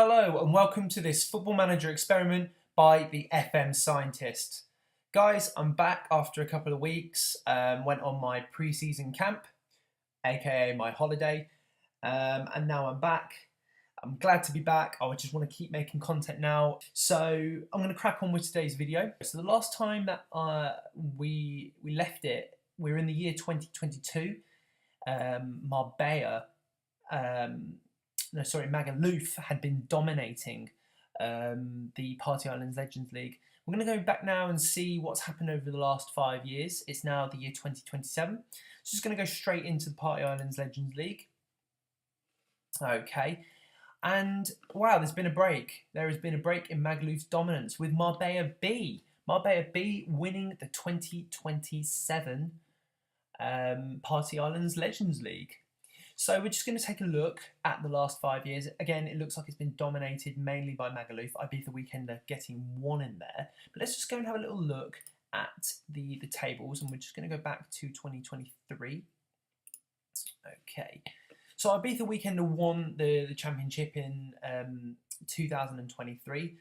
Hello and welcome to this Football Manager experiment by the FM scientist. Guys, I'm back after a couple of weeks. Went on my pre-season camp, aka my holiday, and now I'm back. I'm glad to be back. I just want to keep making content now. So I'm going to crack on with today's video. So the last time that we left it, we were in the year 2022. Magaluf had been dominating the Party Islands Legends League. We're going to go back now and see what's happened over the last 5 years. It's now the year 2027. So just going to go straight into the Party Islands Legends League. Okay. And wow, there's been a break. There has been a break in Magaluf's dominance with Marbella B. Marbella B winning the 2027 Party Islands Legends League. So we're just going to take a look at the last 5 years. Again, it looks like it's been dominated mainly by Magaluf. Ibiza Weekender getting one in there. But let's just go and have a little look at the tables. And we're just going to go back to 2023. Okay. So Ibiza Weekender won the championship in 2023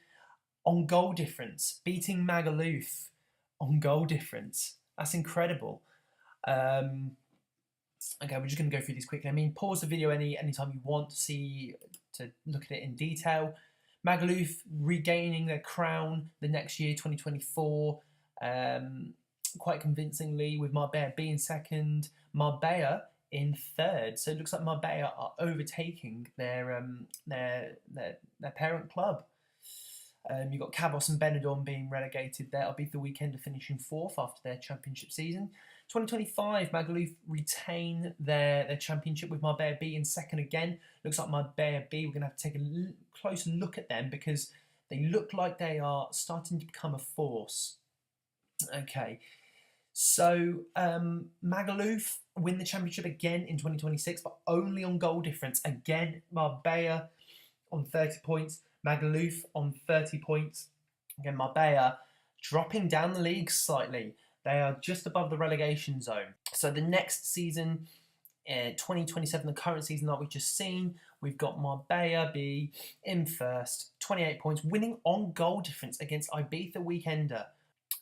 on goal difference, beating Magaluf on goal difference. That's incredible. Okay, we're just going to go through these quickly. I mean, pause the video anytime you want to look at it in detail. Magaluf regaining their crown the next year, 2024, quite convincingly, with Marbella being second, Marbella in third. So it looks like Marbella are overtaking their parent club. You've got Cabos and Benidorm being relegated there. Ibiza Weekender finishing fourth after their championship season. 2025, Magaluf retain their championship with Marbella B in second again. Looks like Marbella B, we're going to have to take a close look at them because they look like they are starting to become a force. Okay, so Magaluf win the championship again in 2026, but only on goal difference. Again, Marbella on 30 points. Magaluf on 30 points. Again, Marbella dropping down the league slightly. They are just above the relegation zone. So the next season, 2027, the current season that we've just seen, we've got Marbella B in first, 28 points, winning on goal difference against Ibiza Weekender.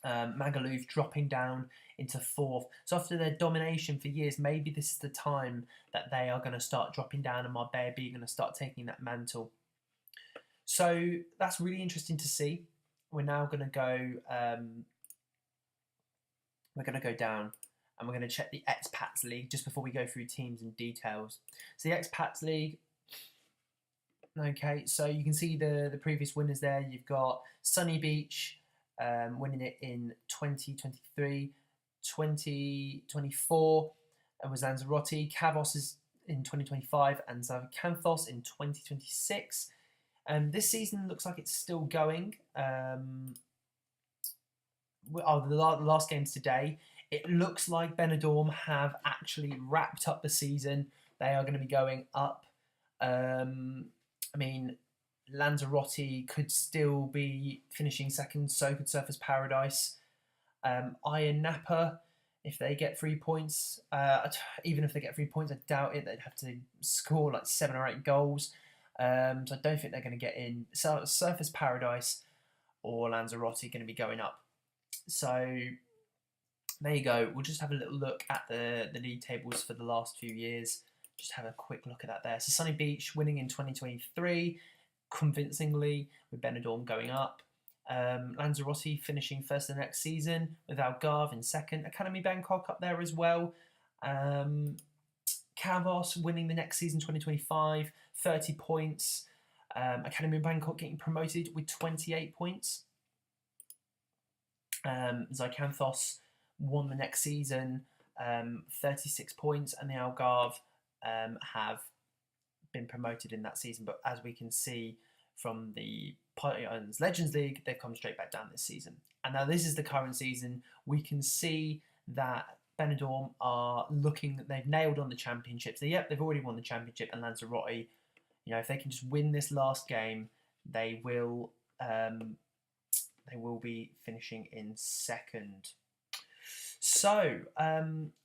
Magaluf dropping down into fourth. So after their domination for years, maybe this is the time that they are going to start dropping down and Marbella B are going to start taking that mantle. So that's really interesting to see. We're now going to go. We're going to go down and we're going to check the Expats League just before we go through teams and details. So the Expats League. Okay, so you can see the previous winners there. You've got Sunny Beach winning it in 2023, 2024. It was Lanzarote. Cavos is in 2025 and Zakynthos in 2026. This season looks like it's still going. The last games today. It looks like Benidorm have actually wrapped up the season. They are going to be going up. I mean, Lanzarote could still be finishing second, so could Surfers Paradise. Iron Napa, if they get 3 points, even if they get 3 points, I doubt it. They'd have to score like 7 or 8 goals. So I don't think they're going to get in. So Surfers Paradise or Lanzarote are going to be going up. So there you go. We'll just have a little look at the league tables for the last few years. Just have a quick look at that there. So Sunny Beach winning in 2023 convincingly with Benidorm going up. Lanzarote finishing first the next season with Algarve in second. Academy Bangkok up there as well. Cavos winning the next season, 2025, 30 points. Academy Bangkok getting promoted with 28 points. Zakynthos won the next season, 36 points, and the Algarve have been promoted in that season. But as we can see from the Party Islands Legends League, they've come straight back down this season. And now this is the current season. We can see that Benidorm are looking that they've nailed on the championship. So they've already won the championship, and Lanzarote, if they can just win this last game, they will be finishing in second. So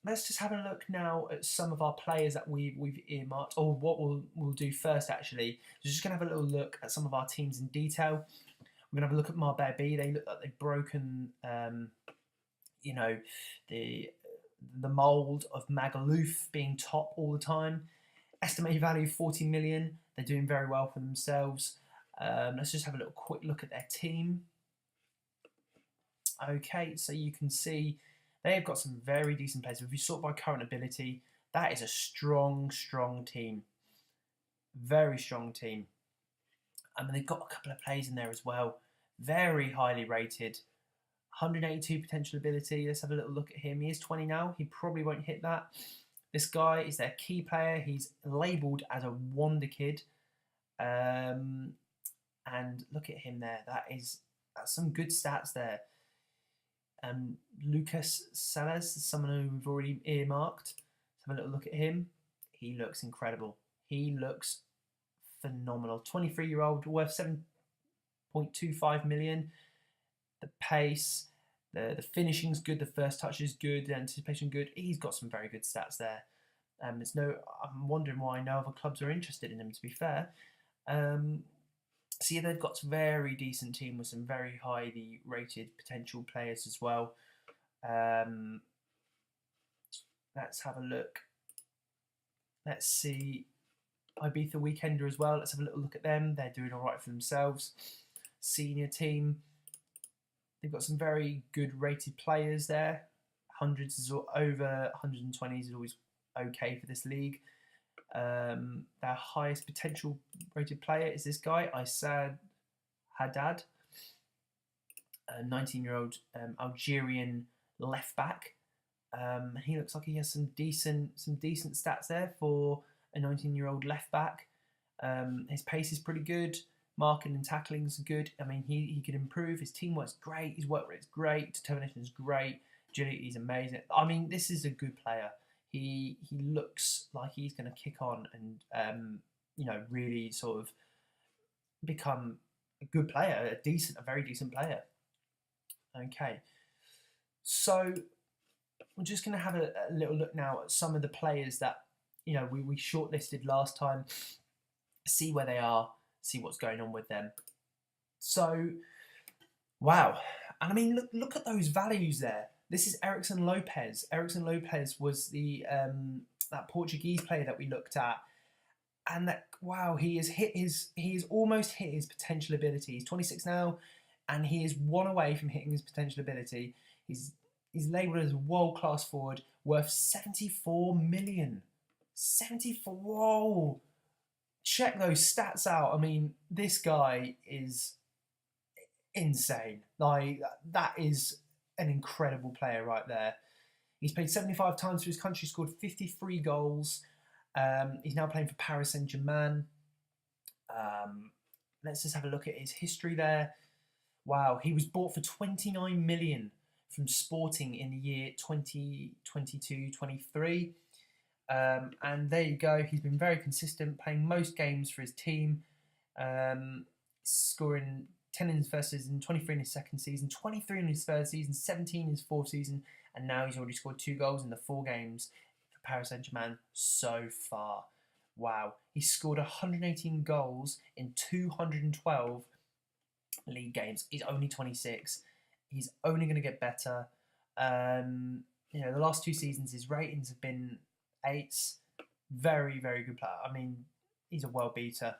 let's just have a look now at some of our players that we've earmarked, or what we'll do first actually. We're just going to have a little look at some of our teams in detail. We're going to have a look at Marbella B. They look like they've broken, you know, the mould of Magaluf being top all the time. Estimated value 40 million. They're doing very well for themselves. Let's just have a little quick look at their team. Okay, so you can see they've got some very decent players. If you sort by current ability, that is a strong team. Very strong team. I mean, they've got a couple of players in there as well. Very highly rated. 182 potential ability. Let's have a little look at him. He is 20 now. He probably won't hit that. This guy is their key player. He's labelled as a wonder kid. And look at him there. That's some good stats there. Lucas Salas is someone who we've already earmarked. Let's have a little look at him. He looks incredible. He looks phenomenal. 23-year-old, worth 7.25 million. The pace, the finishing's good, the first touch is good, the anticipation good. He's got some very good stats there. I'm wondering why no other clubs are interested in him, to be fair. So yeah, they've got a very decent team with some very highly rated potential players as well. Let's have a look. Let's see Ibiza Weekender as well. Let's have a little look at them. They're doing all right for themselves. Senior team. They've got some very good rated players there. Hundreds is over 120s is always okay for this league. Their highest potential rated player is this guy, Isad Haddad, a 19-year-old Algerian left back. He looks like he has some decent stats there for a 19-year-old left back. His pace is pretty good. Marking and tackling is good. I mean, he could improve. His teamwork's great. His work rate's great. Determination is great. Agility is amazing. I mean, this is a good player. He looks like he's going to kick on and really sort of become a good player, a very decent player. Okay, so we're just going to have a little look now at some of the players that we shortlisted last time. See where they are. See what's going on with them. So, wow. And I mean, look at those values there. This is Erickson Lopez. Erickson Lopez was the that Portuguese player that we looked at, and he has almost hit his potential ability. He's 26 now, and he is one away from hitting his potential ability. He's labelled as a world-class forward, worth 74 million. 74. Whoa! Check those stats out. I mean, this guy is insane. Like, that is an incredible player right there. He's played 75 times for his country, scored 53 goals. He's now playing for Paris Saint-Germain. Let's just have a look at his history there. Wow, he was bought for 29 million from Sporting in the year 2022-23. And there you go. He's been very consistent, playing most games for his team, scoring 10 in his first season, 23 in his second season, 23 in his third season, 17 in his fourth season, and now he's already scored 2 goals in the 4 games for Paris Saint-Germain so far. Wow. He's scored 118 goals in 212 league games. He's only 26. He's only going to get better. The last 2 seasons, his ratings have been 8s. Very, very good player. I mean, he's a world beater.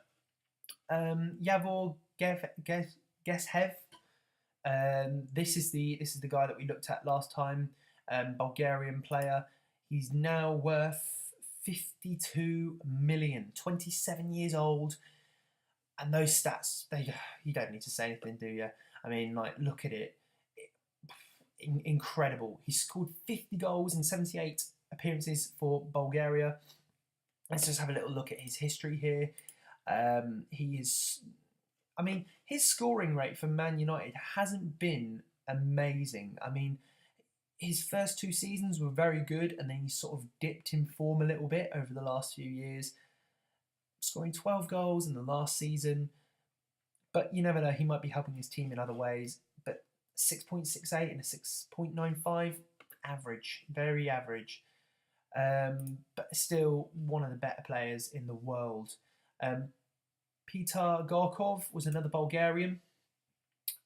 Yavor Geshev. This is the guy that we looked at last time. Bulgarian player. He's now worth 52 million. 27 years old. And those stats, you don't need to say anything, do you? I mean, like, look at it. Incredible. He scored 50 goals in 78 appearances for Bulgaria. Let's just have a little look at his history here. His scoring rate for Man United hasn't been amazing. I mean, his first 2 seasons were very good, and then he sort of dipped in form a little bit over the last few years, scoring 12 goals in the last season. But you never know, he might be helping his team in other ways. But 6.68 and a 6.95, average, very average. But still one of the better players in the world. Peter Gorkov was another Bulgarian,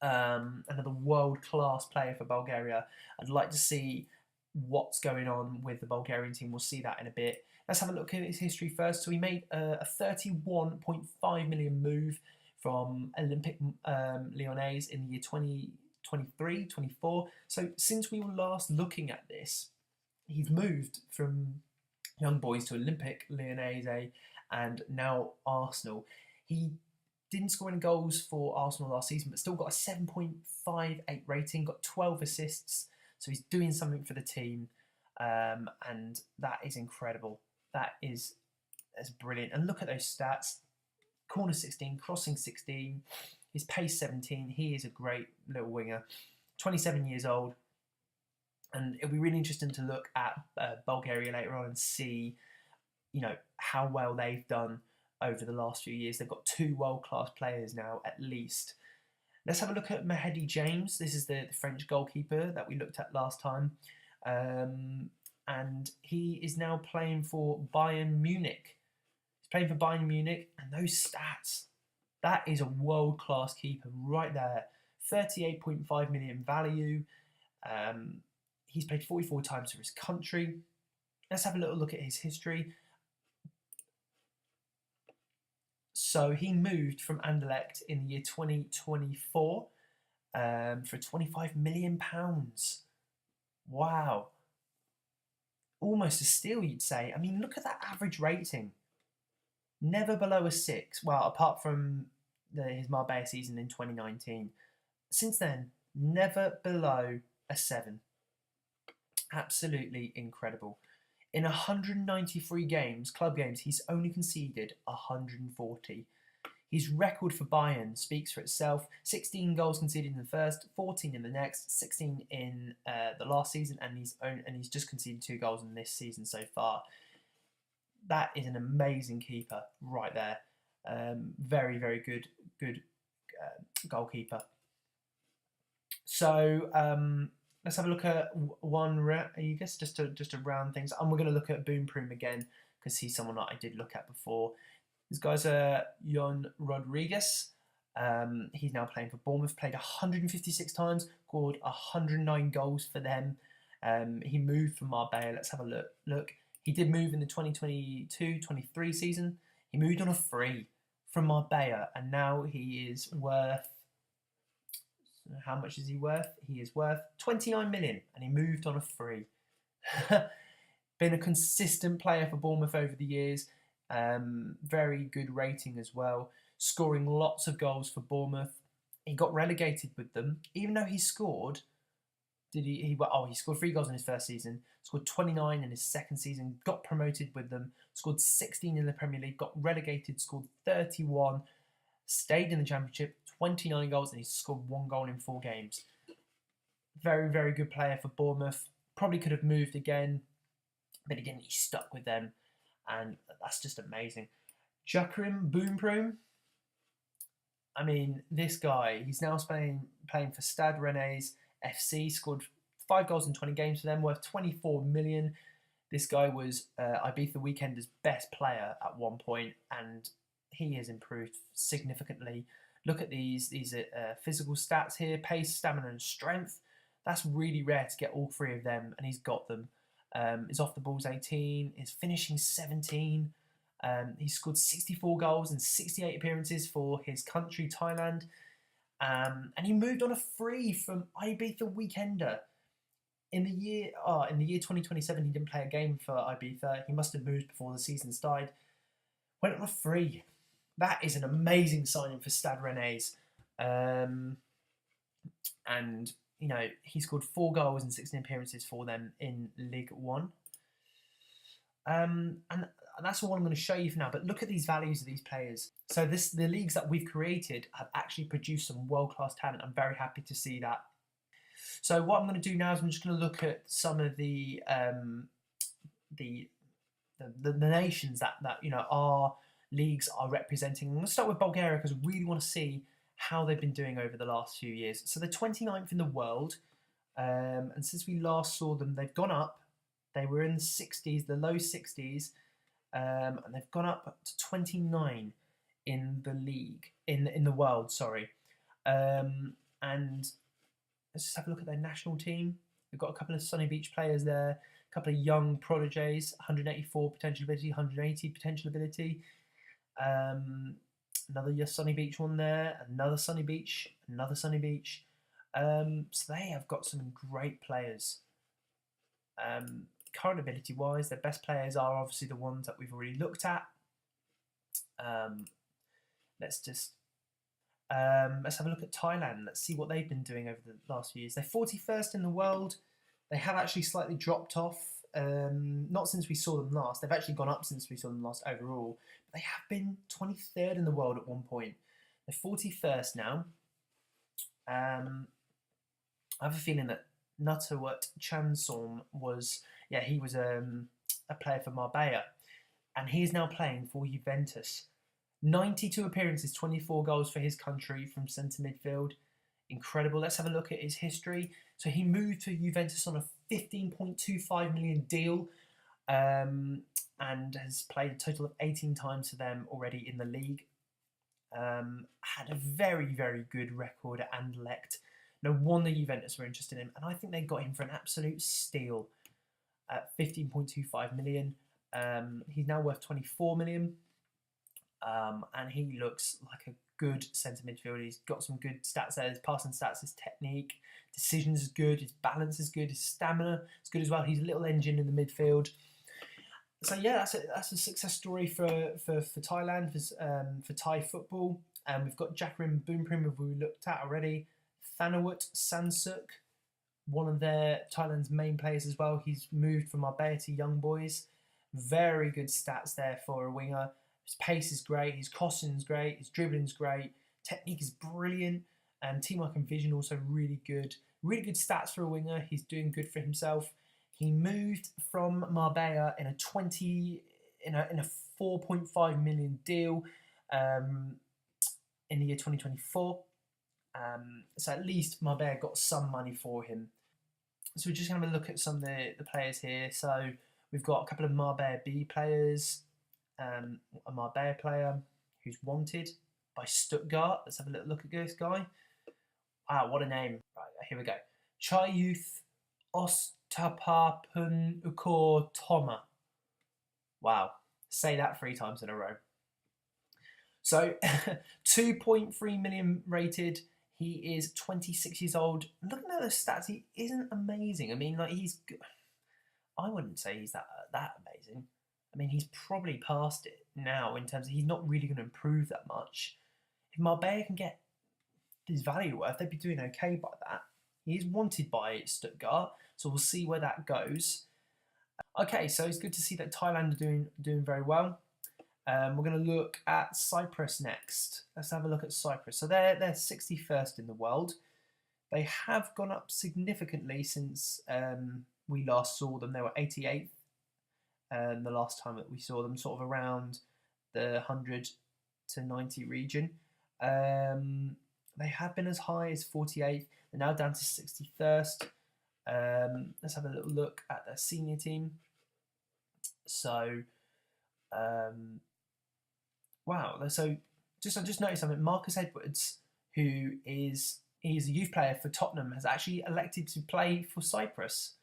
another world-class player for Bulgaria. I'd like to see what's going on with the Bulgarian team. We'll see that in a bit. Let's have a look at his history first. So he made a 31.5 million move from Olympic Lyonnais in the year 2023-24. So since we were last looking at this, he's moved from young boys to Olympic Lyonnais and now Arsenal. He didn't score any goals for Arsenal last season, but still got a 7.58 rating, got 12 assists. So he's doing something for the team, and that is incredible. That's brilliant. And look at those stats. Corner 16, crossing 16, his pace 17. He is a great little winger. 27 years old. And it'll be really interesting to look at Bulgaria later on and see, how well they've done over the last few years. They've got 2 world-class players now, at least. Let's have a look at Mehdi James. This is the French goalkeeper that we looked at last time. And he is now playing for Bayern Munich. He's playing for Bayern Munich, and those stats, that is a world-class keeper right there. 38.5 million value. He's played 44 times for his country. Let's have a little look at his history. So he moved from Anderlecht in the year 2024 for £25 million. Wow. Almost a steal, you'd say. I mean, look at that average rating. Never below a 6. Well, apart from his Marbella season in 2019. Since then, never below a 7. Absolutely incredible. In 193 games, club games, he's only conceded 140. His record for Bayern speaks for itself. 16 goals conceded in the first, 14 in the next, 16 in the last season, and he's just conceded 2 goals in this season so far. That is an amazing keeper right there. Very, very good goalkeeper. So let's have a look at just to round things. And we're going to look at Boom Proom again because he's someone that I did look at before. This guy's Jon Rodriguez. He's now playing for Bournemouth. Played 156 times, scored 109 goals for them. He moved from Marbella. Let's have a look. He did move in the 2022-23 season. He moved on a free from Marbella, and now he is worth. How much is he worth? He is worth 29 million, and he moved on a free. Been a consistent player for Bournemouth over the years. Very good rating as well. Scoring lots of goals for Bournemouth. He got relegated with them, even though he scored. He scored 3 goals in his first season. Scored 29 in his second season. Got promoted with them. Scored 16 in the Premier League. Got relegated. Scored 31. Stayed in the Championship. 29 goals, and he scored 1 goal in 4 games. Very, very good player for Bournemouth. Probably could have moved again, but he didn't. He stuck with them, and that's just amazing. Joachim Boomproom. I mean, this guy, he's now playing for Stade Rennais FC, scored 5 goals in 20 games for them, worth 24 million. This guy was Ibiza Weekender's best player at one point, and he has improved significantly. Look at these physical stats here: pace, stamina, and strength. That's really rare to get all 3 of them, and he's got them. His off the ball's 18, his finishing 17. He scored 64 goals and 68 appearances for his country, Thailand. And he moved on a free from Ibiza Weekender. In the year 2027, he didn't play a game for Ibiza. He must have moved before the season started. Went on a free. That is an amazing signing for Stade Rennais. And, he scored 4 goals and 16 appearances for them in Ligue 1. And that's all I'm going to show you for now. But look at these values of these players. So the leagues that we've created have actually produced some world-class talent. I'm very happy to see that. So what I'm going to do now is I'm just going to look at some of the nations that our leagues are representing. I'm going to start with Bulgaria because I really want to see how they've been doing over the last few years. So they're 29th in the world. And since we last saw them, they've gone up. They were in the 60s, the low 60s, and they've gone up to 29 in the league, in the world, sorry. And let's just have a look at their national team. We've got a couple of Sunny Beach players there, a couple of young prodigies, 184 potential ability, 180 potential ability. Another Sunny Beach one there, another Sunny Beach, another Sunny Beach. So they have got some great players. Current ability wise, their best players are obviously the ones that we've already looked at. Let's have a look at Thailand. Let's see what they've been doing over the last few years. They're 41st in the world. They have actually slightly dropped off. Not since we saw them last. They've actually gone up since we saw them last overall. But they have been 23rd in the world at one point. They're 41st now. I have a feeling that Nuttawut Chansom was a player for Marbella. And he is now playing for Juventus. 92 appearances, 24 goals for his country from centre midfield. Incredible. Let's have a look at his history. So he moved to Juventus on a 15.25 million deal and has played a total of 18 times for them already in the league. Had a very, very good record at Anderlecht. No wonder Juventus were interested in him. And I think they got him for an absolute steal at 15.25 million. He's now worth 24 million. And he looks like a good centre midfielder. He's got some good stats there. His passing stats, his technique, decisions is good, his balance is good, his stamina is good as well. He's a little engine in the midfield. So yeah, that's a success story for Thailand, for Thai football. We've got Jakarim Boomprim, who we looked at already. Thanawut Sansuk, one of Thailand's main players as well. He's moved from Marbella to Young Boys. Very good stats there for a winger. His pace is great, his crossing is great, his dribbling is great, technique is brilliant, and teamwork and vision also really good. Really good stats for a winger. He's doing good for himself. He moved from Marbella in a 4.5 million deal in the year 2024. So at least Marbella got some money for him. So we're just going to have a look at some of the players here. So we've got a couple of Marbella B players. A Marbella player who's wanted by Stuttgart. Let's have a little look at this guy. Wow, what a name. Right, here we go. Chayuth Ostapapun Ukor Toma. Wow, say that 3 times in a row. So 2.3 million rated. He is 26 years old. Looking at the stats, he isn't amazing. I mean, like I wouldn't say he's that amazing. I mean, he's probably past it now in terms of he's not really going to improve that much. If Marbella can get his value worth, they'd be doing okay by that. He is wanted by Stuttgart, so we'll see where that goes. Okay, so it's good to see that Thailand are doing very well. We're going to look at Cyprus next. Let's have a look at Cyprus. So they're 61st in the world. They have gone up significantly since we last saw them. They were 88th. The last time that we saw them, sort of around the 100 to 90 region. They have been as high as 48th. They're now down to 61st. Let's have a little look at their senior team. So, wow. So I just noticed something. Marcus Edwards, he's a youth player for Tottenham, has actually elected to play for Cyprus.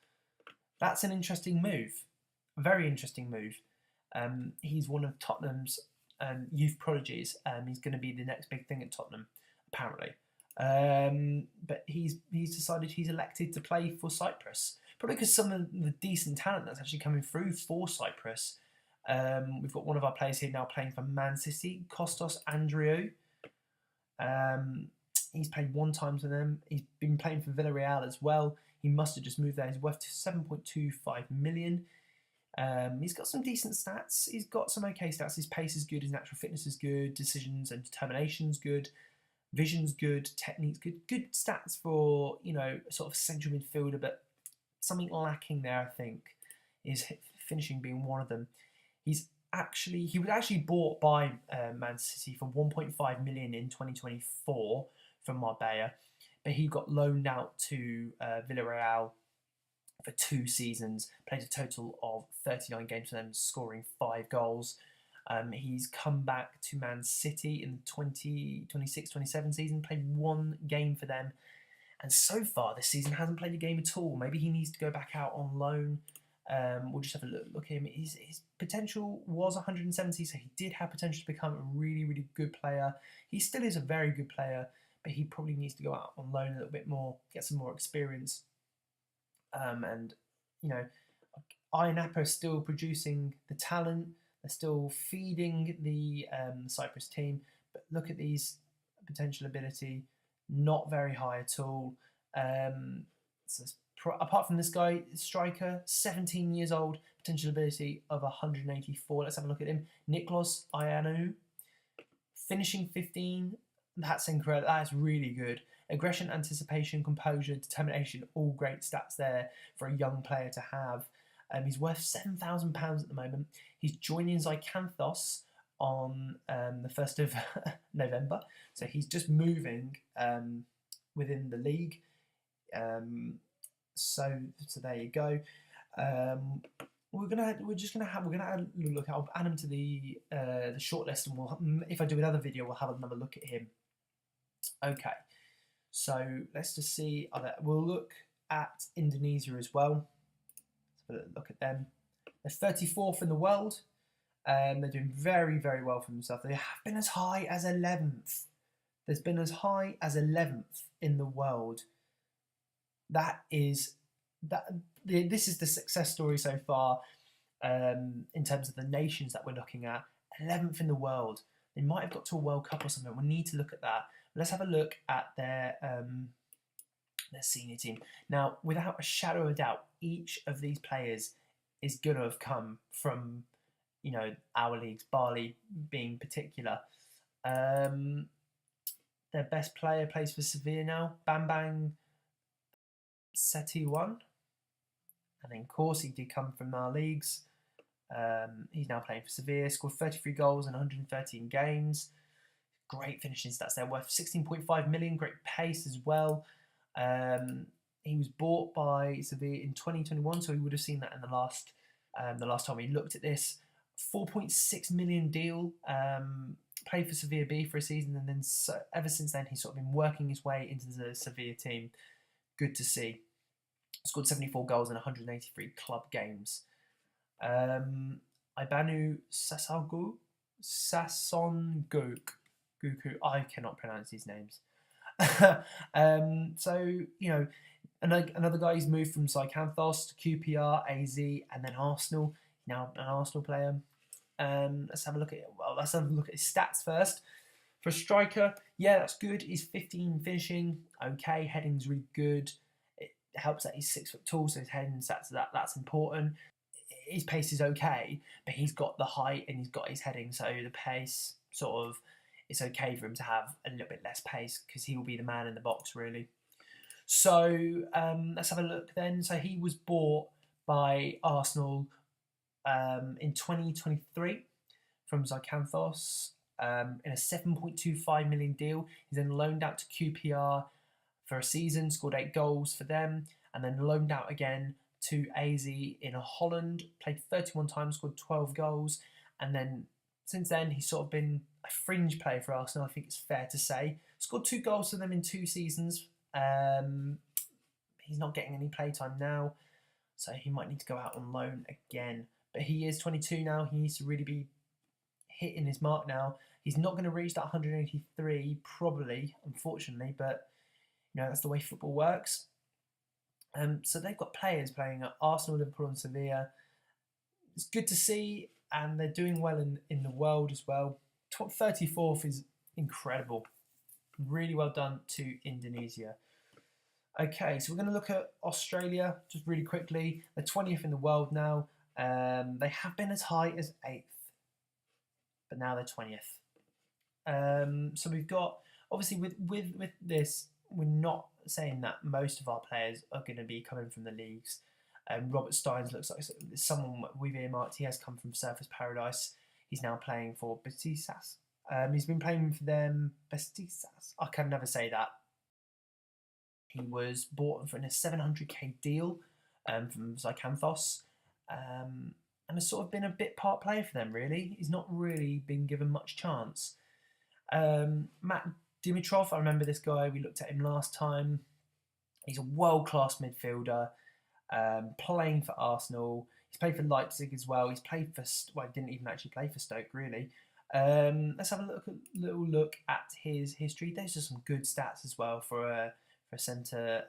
That's an interesting move. A very interesting move. He's one of Tottenham's youth prodigies. He's going to be the next big thing at Tottenham, apparently. But he's decided he's elected to play for Cyprus. Probably because some of the decent talent that's actually coming through for Cyprus. We've got one of our players here now playing for Man City, Kostas Andriou. He's played 1 time for them. He's been playing for Villarreal as well. He must have just moved there. He's worth 7.25 million. He's got some decent stats. He's got some okay stats. His pace is good. His natural fitness is good. Decisions and determination's good. Vision's good. Technique's good. Good stats for, sort of central midfielder, but something lacking there, I think, is finishing being one of them. He was actually bought by Man City for 1.5 million in 2024 from Marbella, but he got loaned out to Villarreal for 2 seasons, played a total of 39 games for them, scoring 5 goals. He's come back to Man City in the 2026-27 season, played 1 game for them, and so far this season hasn't played a game at all. Maybe he needs to go back out on loan. We'll just have a look at him. His potential was 170, so he did have potential to become a really, really good player. He still is a very good player, but he probably needs to go out on loan a little bit more, get some more experience. And, you know, Iron Apple is still producing the talent. They're still feeding the Cyprus team. But look at these potential ability, not very high at all. So apart from this guy, striker, 17 years old, potential ability of 184. Let's have a look at him. Niklos Ioannou, finishing 15. That's incredible. That's really good. Aggression, anticipation, composure, determination, all great stats there for a young player to have. He's worth £7,000 at the moment. He's joining Zykanthos on the 1st of November. So he's just moving within the league. So there you go. We're gonna add a look. I'll add him to the shortlist, and if I do another video, we'll have another look at him. Okay, so let's just see. We'll look at Indonesia as well. Let's have a look at them. They're 34th in the world. They're doing very, very well for themselves. They have been as high as 11th. There's been as high as 11th in the world. This is the success story so far in terms of the nations that we're looking at. 11th in the world. They might have got to a World Cup or something. We need to look at that. Let's have a look at their senior team. Now, without a shadow of a doubt, each of these players is going to have come from, you know, our leagues, Bali being particular. Their best player plays for Sevilla now, Bambang Setiwan. And then, of course, he did come from our leagues. He's now playing for Sevilla, scored 33 goals in 113 games. Great finishing stats there, worth 16.5 million, great pace as well. He was bought by Sevilla in 2021, so he would have seen that in the last time we looked at this. 4.6 million deal, played for Sevilla B for a season, and then ever since then he's sort of been working his way into the Sevilla team. Good to see. Scored 74 goals in 183 club games. Ibanu Sasonguk. I cannot pronounce these names. So, you know, another guy who's moved from Zykanthos to QPR, AZ, and then Arsenal. Now an Arsenal player. Let's have a look at his stats first. For a striker, yeah, that's good. He's 15 finishing, okay. Heading's really good. It helps that he's 6 foot tall, so his heading stats that's important. His pace is okay, but he's got the height and he's got his heading, so the pace sort of, it's okay for him to have a little bit less pace because he will be the man in the box, really. So let's have a look then. So he was bought by Arsenal in 2023 from Zykanthos in a 7.25 million deal. He's then loaned out to QPR for a season, scored 8 goals for them, and then loaned out again to AZ in Holland, played 31 times, scored 12 goals, and then since then he's sort of been a fringe player for Arsenal, I think it's fair to say. Scored 2 goals for them in 2 seasons. He's not getting any playtime now, so he might need to go out on loan again. But he is 22 now. He needs to really be hitting his mark now. He's not going to reach that 183 probably, unfortunately, but you know, that's the way football works. So they've got players playing at Arsenal, Liverpool and Sevilla. It's good to see, and they're doing well in the world as well. 34th is incredible. Really well done to Indonesia. Okay, so we're going to look at Australia just really quickly. They're 20th in the world now. They have been as high as 8th, but now they're 20th. So we've got, obviously with this, we're not saying that most of our players are going to be coming from the leagues. Robert Steins looks like someone we've earmarked. He has come from Surfers Paradise. He's now playing for Besiktas. He's been playing for them, Besiktas. I can never say that. He was bought for in a 700k deal from Zykanthos, and has sort of been a bit part player for them, really. He's not really been given much chance. Matt Dimitrov, I remember this guy, we looked at him last time. He's a world-class midfielder, playing for Arsenal. He's played for Leipzig as well. He's played for, well, he didn't even actually play for Stoke, really. Let's have a little look at his history. Those are some good stats as well for a centre,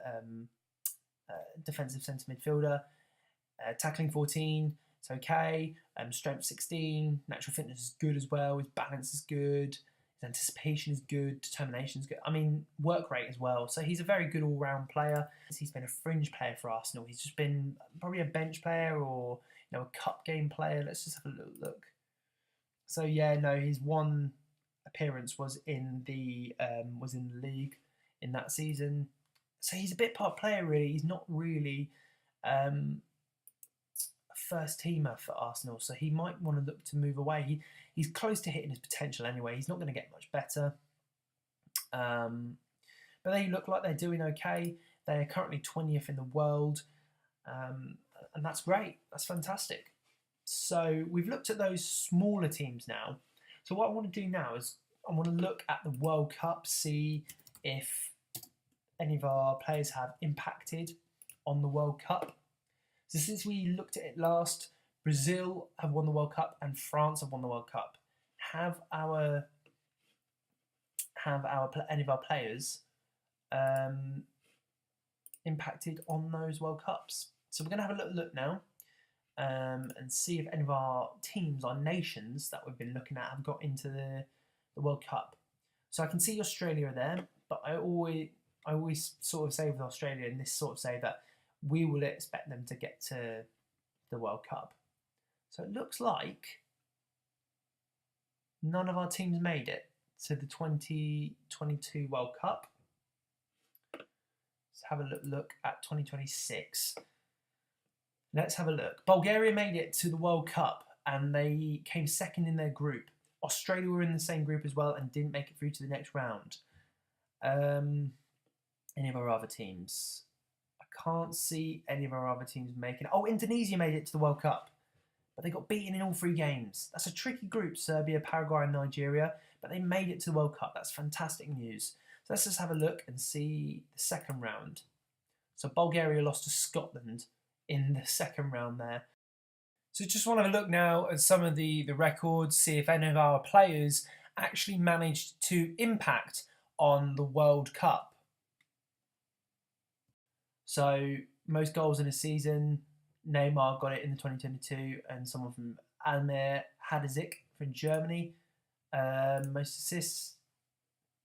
defensive centre midfielder. Tackling 14, it's okay. Strength 16, natural fitness is good as well. His balance is good. His anticipation is good. Determination is good. I mean, work rate as well. So he's a very good all-round player. He's been a fringe player for Arsenal. He's just been probably a bench player or a cup game player. Let's just have a little look. So yeah, no, his one appearance was in the league in that season. So he's a bit part player, really. He's not really a first teamer for Arsenal, so he might want to look to move away. He's close to hitting his potential anyway. He's not going to get much better. But they look like they're doing okay. They're currently 20th in the world, and that's great. That's fantastic. So we've looked at those smaller teams now. So what I want to do now is I want to look at the World Cup, see if any of our players have impacted on the World Cup. So since we looked at it last, Brazil have won the World Cup and France have won the World Cup. Have any of our players impacted on those World Cups? So we're going to have a little look now and see if any of our teams, our nations that we've been looking at, have got into the World Cup. So I can see Australia there, but I always sort of say with Australia, and this sort of say that we will expect them to get to the World Cup. So it looks like none of our teams made it to the 2022 World Cup. Let's have a look at 2026. Let's have a look. Bulgaria made it to the World Cup and they came second in their group. Australia were in the same group as well and didn't make it through to the next round. Any of our other teams? I can't see any of our other teams making it. Oh, Indonesia made it to the World Cup, but they got beaten in all 3 games. That's a tricky group, Serbia, Paraguay and Nigeria, but they made it to the World Cup. That's fantastic news. So let's just have a look and see the second round. So Bulgaria lost to Scotland in the second round there. So just want to have a look now at some of the records, see if any of our players actually managed to impact on the World Cup. So most goals in a season, Neymar got it in the 2022, and someone from Almir Hadzik from Germany. Most assists,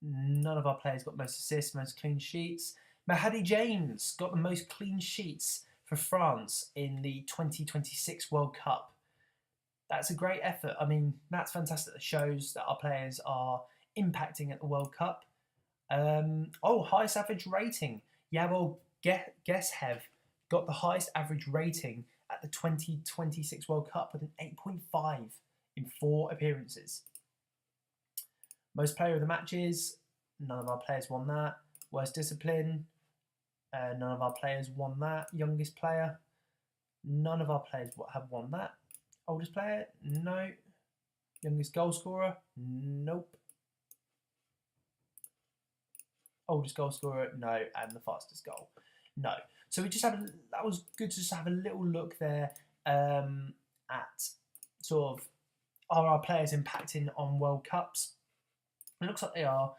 none of our players got most assists, most clean sheets. Mahadi James got the most clean sheets for France in the 2026 World Cup. That's a great effort. I mean, that's fantastic. That shows that our players are impacting at the World Cup. Highest average rating. Yabol Geshev got the highest average rating at the 2026 World Cup with an 8.5 in 4 appearances. Most player of the matches, none of our players won that. Worst discipline, none of our players won that. Youngest player, none of our players have won that. Oldest player, no. Youngest goal scorer, nope. Oldest goal scorer, no. And the fastest goal, no. So we just that was good to just have a little look there at sort of are our players impacting on World Cups. It looks like they are.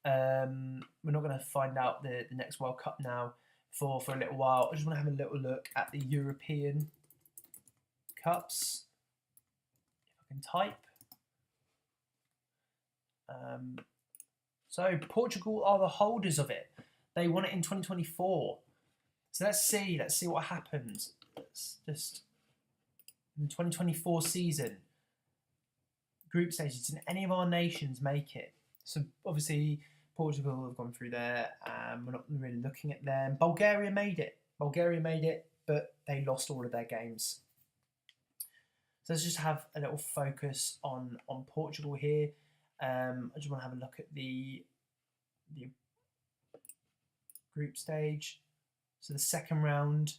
We're not going to find out the next World Cup now for a little while. I just want to have a little look at the European Cups. If I can type. So Portugal are the holders of it. They won it in 2024. So let's see what happens. Let's just in the 2024 season, group stages. Did any of our nations make it? So obviously Portugal have gone through there. We're not really looking at them. Bulgaria made it. But they lost all of their games. So let's just have a little focus on Portugal here. I just want to have a look at the group stage. So the second round,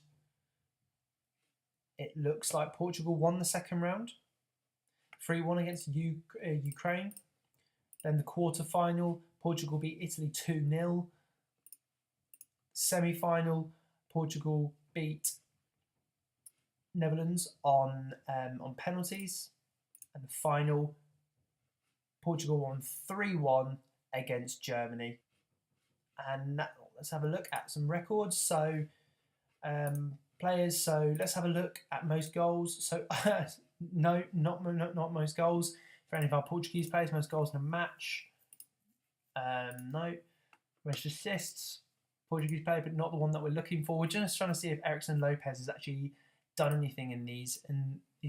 it looks like Portugal won the second round, 3-1 against Ukraine. Then the quarter-final, Portugal beat Italy 2-0. Semi-final, Portugal beat Netherlands on penalties. And the final, Portugal won 3-1 against Germany. And let's have a look at some records. So players. So let's have a look at most goals. So no, not most goals for any of our Portuguese players. Most goals in a match. No. Most assists. Portuguese player, but not the one that we're looking for. We're just trying to see if Ericsson Lopez has actually done anything in these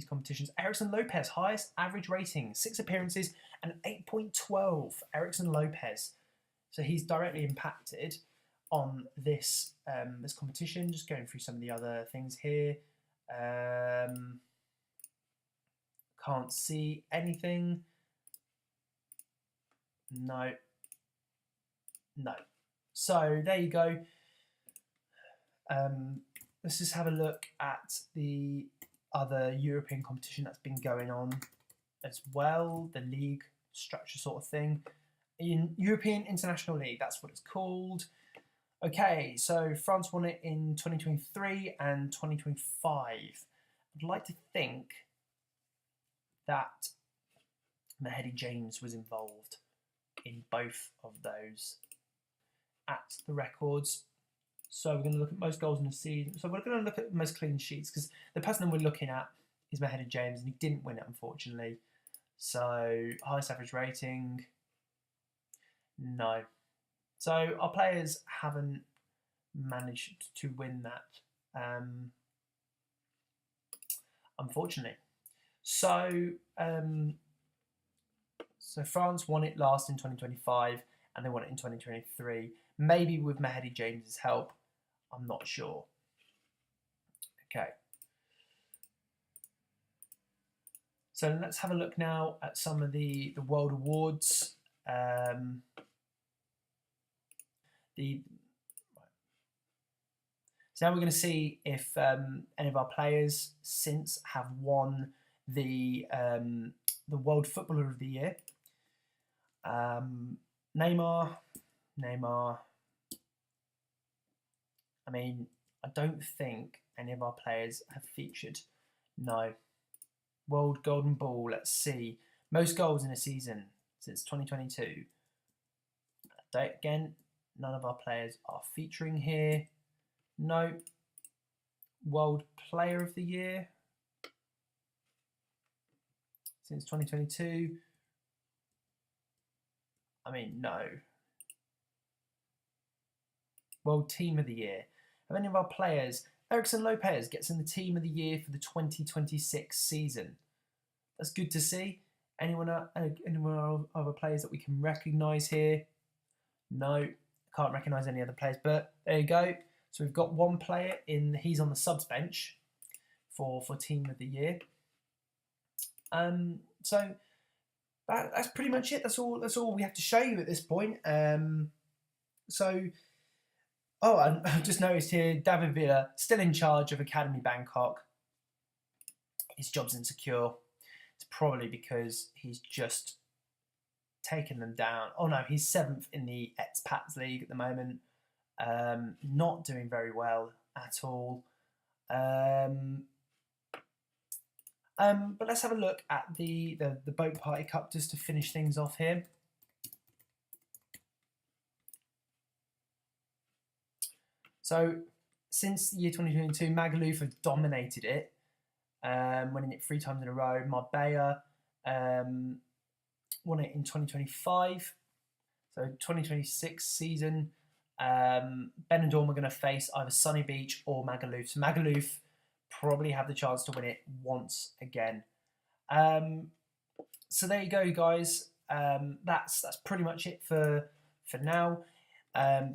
competitions. Ericsson Lopez, highest average rating, 6 appearances and 8.12. Ericsson Lopez. So he's directly impacted on this this competition. Just going through some of the other things here. Can't see anything. No. So there you go. Let's just have a look at the other European competition that's been going on as well. The league structure sort of thing. In European International League, that's what it's called. Okay, so France won it in 2023 and 2025. I'd like to think that Mahedi James was involved in both of those at the records. So we're going to look at most goals in the season. So we're going to look at most clean sheets because the person we're looking at is Mahedi James and he didn't win it, unfortunately. So highest average rating, no. So our players haven't managed to win that, unfortunately. So France won it last in 2025 and they won it in 2023. Maybe with Mahedi James's help, I'm not sure. Okay. So let's have a look now at some of the world awards. So now we're going to see if any of our players since have won the World Footballer of the Year. Neymar. I mean, I don't think any of our players have featured. No. World Golden Ball, let's see. Most goals in a season since 2022. Again, none of our players are featuring here. No. World Player of the Year since 2022. I mean, no. World Team of the Year. Have any of our players, Ericsson Lopez gets in the Team of the Year for the 2026 season. That's good to see. Anyone other players that we can recognise here? No, can't recognise any other players, but there you go. So we've got one player he's on the subs bench for Team of the Year. So that's pretty much it. That's all we have to show you at this point. I've just noticed here, David Villa still in charge of Academy Bangkok. His job's insecure. It's probably because he's just taken them down. Oh no, he's 7th in the Expats League at the moment. Not doing very well at all. But let's have a look at the Boat Party Cup just to finish things off here. So since the year 2022, Magaluf have dominated it, winning it 3 times in a row. Marbella won it in 2025. So 2026 season, Benidorm are going to face either Sunny Beach or Magaluf. So Magaluf probably have the chance to win it once again. So there you go, guys. That's pretty much it for now.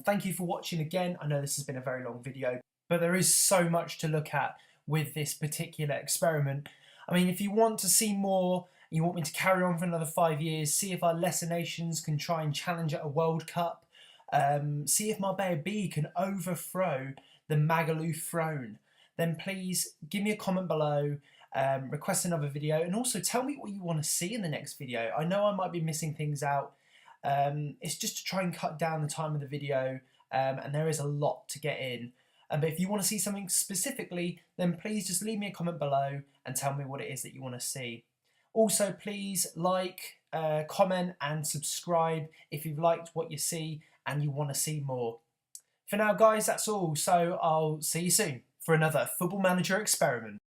Thank you for watching again. I know this has been a very long video, but there is so much to look at with this particular experiment. I mean, if you want to see more, you want me to carry on for another 5 years, see if our lesser nations can try and challenge at a World Cup, see if Marbella B can overthrow the Magaluf throne, then please give me a comment below, request another video, and also tell me what you want to see in the next video. I know I might be missing things out. It's just to try and cut down the time of the video, and there is a lot to get in. But if you want to see something specifically, then please just leave me a comment below and tell me what it is that you want to see. Also, please like, comment and subscribe if you've liked what you see and you want to see more. For now, guys, that's all. So I'll see you soon for another Football Manager experiment.